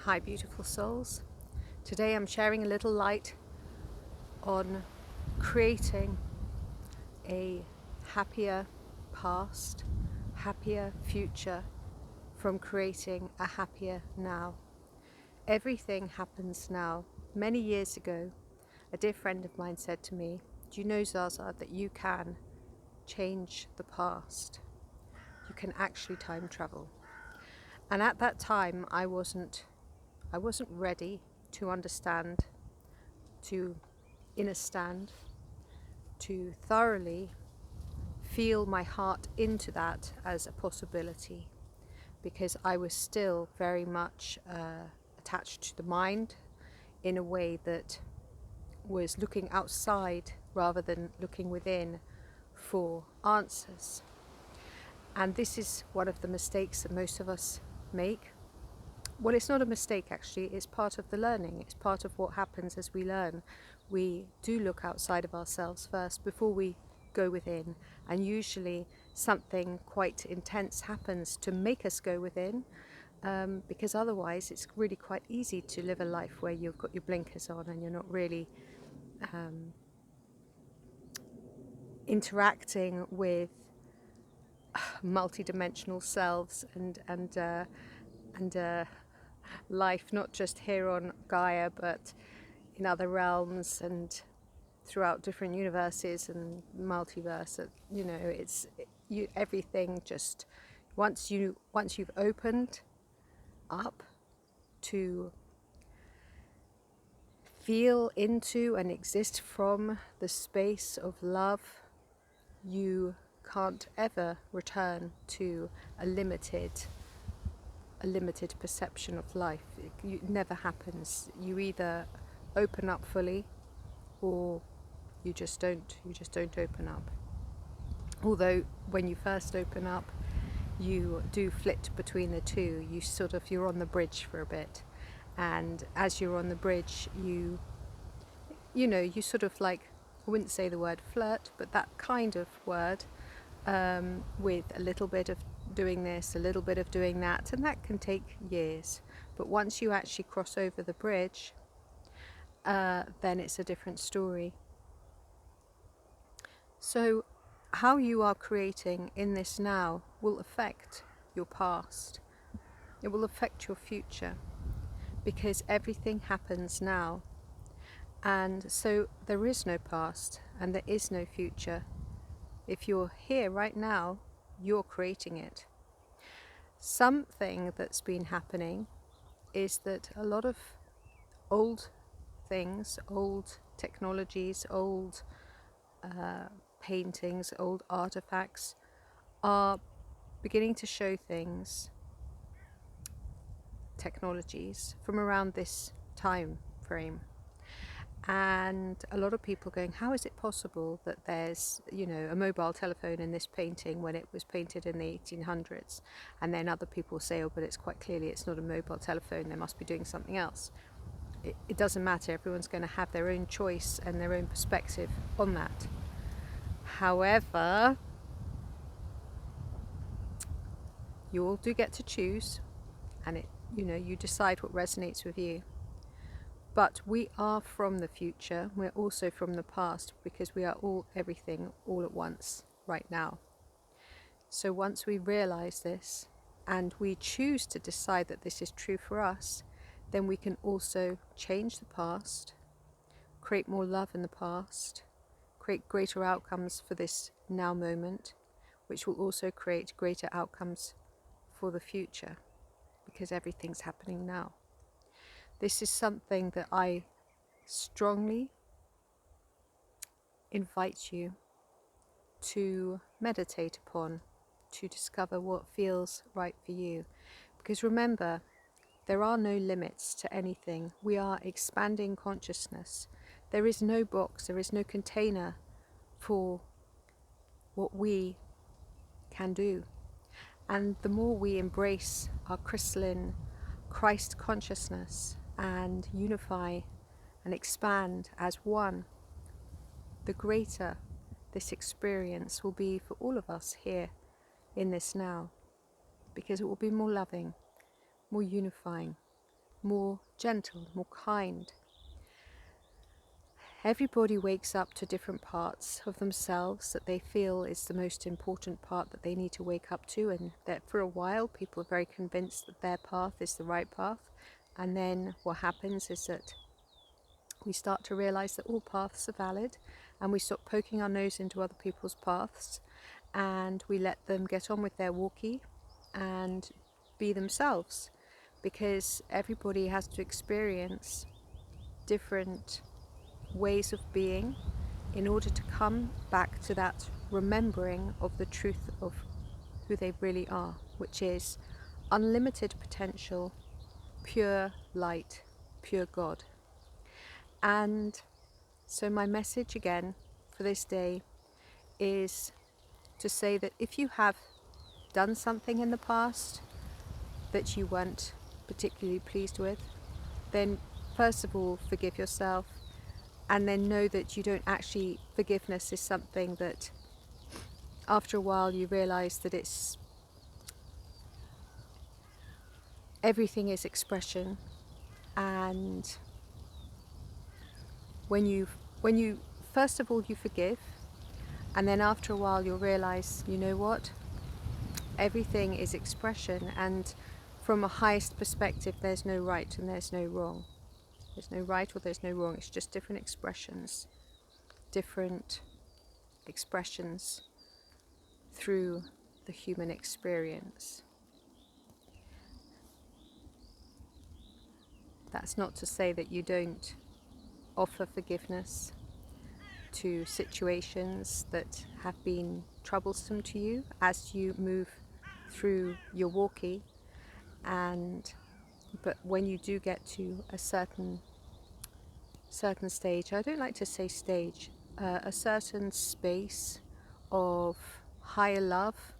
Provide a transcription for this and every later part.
Hi, beautiful souls. Today I'm sharing a little light on creating a happier past, happier future from creating a happier now. Everything happens now. Many years ago, a dear friend of mine said to me, "Do you know, Zaza, that you can change the past? You can actually time travel." And at that time, I wasn't ready to understand, to understand, to thoroughly feel my heart into that as a possibility, because I was still very much attached to the mind in a way that was looking outside rather than looking within for answers. And this is one of the mistakes that most of us make. Well, it's not a mistake actually, it's part of the learning. It's part of what happens as we learn. We do look outside of ourselves first before we go within, and usually something quite intense happens to make us go within, because otherwise it's really quite easy to live a life where you've got your blinkers on and you're not really interacting with multi-dimensional selves and life, not just here on Gaia, but in other realms and throughout different universes and multiverse. You know, everything just once you've opened up to feel into and exist from the space of love, you can't ever return to a limited perception of life. It never happens. You either open up fully, or you just don't open up. Although when you first open up, you do flit between the two. You're on the bridge for a bit, and as you're on the bridge, you sort of like, I wouldn't say the word flirt, but that kind of word, with a little bit of doing this, a little bit of doing that, and that can take years. But once you actually cross over the bridge, then it's a different story. So how you are creating in this now will affect your past. It will affect your future, because everything happens now. And so there is no past and there is no future. If you're here right now, you're creating it. Something that's been happening is that a lot of old things, old technologies, old paintings, old artifacts are beginning to show things, technologies from around this time frame. And a lot of people going, how is it possible that there's, a mobile telephone in this painting when it was painted in the 1800s? And then other people say, oh, but it's quite clearly it's not a mobile telephone, they must be doing something else. It doesn't matter. Everyone's going to have their own choice and their own perspective on that. However, you all do get to choose, and you decide what resonates with you. But we are from the future, we're also from the past, because we are all everything all at once right now. So once we realize this and we choose to decide that this is true for us, then we can also change the past, create more love in the past, create greater outcomes for this now moment, which will also create greater outcomes for the future, because everything's happening now. This is something that I strongly invite you to meditate upon, to discover what feels right for you. Because remember, there are no limits to anything. We are expanding consciousness. There is no box, there is no container for what we can do. And the more we embrace our crystalline Christ consciousness and unify and expand as one, the greater this experience will be for all of us here in this now, because it will be more loving, more unifying, more gentle, more kind. Everybody wakes up to different parts of themselves that they feel is the most important part that they need to wake up to, and that for a while people are very convinced that their path is the right path, and then what happens is that we start to realize that all paths are valid, and we stop poking our nose into other people's paths, and we let them get on with their walkie and be themselves, because everybody has to experience different ways of being in order to come back to that remembering of the truth of who they really are, which is unlimited potential, pure light, pure God. And so my message again for this day is to say that if you have done something in the past that you weren't particularly pleased with, then first of all forgive yourself, and then know that you don't actually, forgiveness is something that after a while you realize that it's, everything is expression, and when you first of all you forgive, and then after a while you'll realize, you know what, everything is expression, and from a highest perspective there's no right and there's no wrong. There's no right or there's no wrong, it's just different expressions through the human experience. That's not to say that you don't offer forgiveness to situations that have been troublesome to you as you move through your walkie, but when you do get to a certain stage, I don't like to say stage, a certain space of higher love,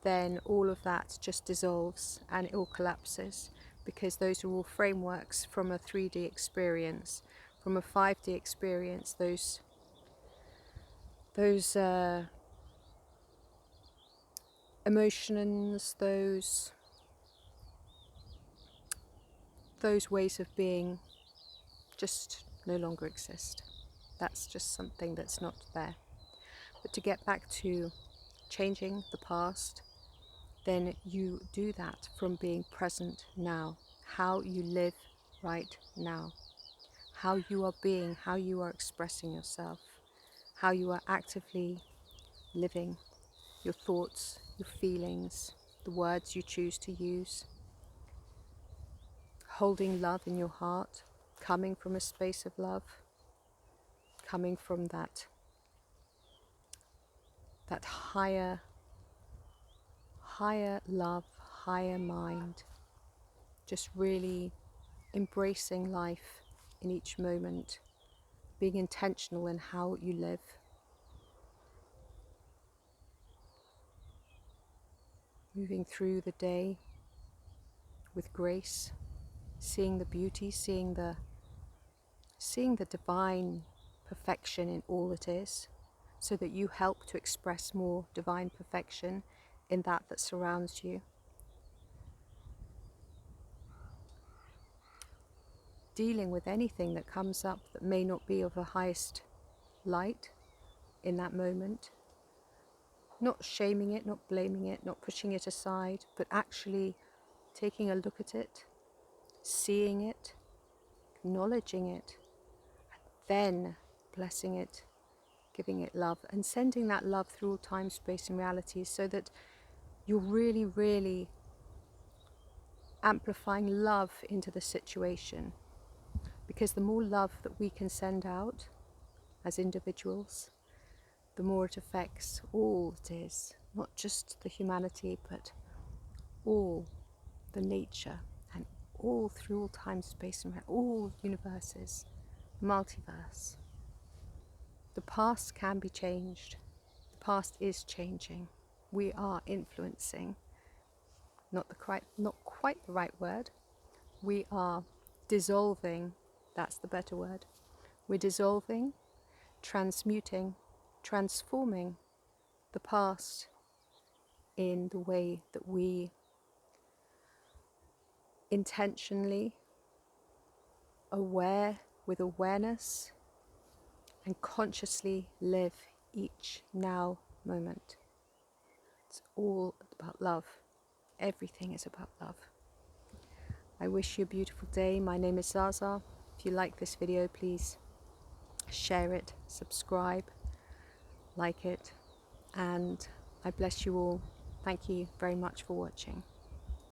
then all of that just dissolves and it all collapses, because those are all frameworks from a 3D experience. From a 5D experience, those emotions, those ways of being just no longer exist. That's just something that's not there. But to get back to changing the past, then you do that from being present now, how you live right now, how you are being, how you are expressing yourself, how you are actively living your thoughts, your feelings, the words you choose to use, holding love in your heart, coming from a space of love, coming from that higher love, higher mind, just really embracing life in each moment, being intentional in how you live. Moving through the day with grace, seeing the beauty, seeing the divine perfection in all it is, so that you help to express more divine perfection in that surrounds you. Dealing with anything that comes up that may not be of the highest light in that moment, not shaming it, not blaming it, not pushing it aside, but actually taking a look at it, seeing it, acknowledging it, then blessing it, giving it love, and sending that love through all time, space and reality, so that you're really, really amplifying love into the situation. Because the more love that we can send out as individuals, the more it affects all it is, not just the humanity, but all the nature, and all through all time, space and all universes, multiverse. The past can be changed. The past is changing. We are influencing, not quite the right word. We are dissolving, that's the better word. We're dissolving, transmuting, transforming the past in the way that we intentionally aware with awareness and consciously live each now moment. It's all about love. Everything is about love. I wish you a beautiful day. My name is Zaza. If you like this video, please share it, subscribe, like it, and I bless you all. Thank you very much for watching.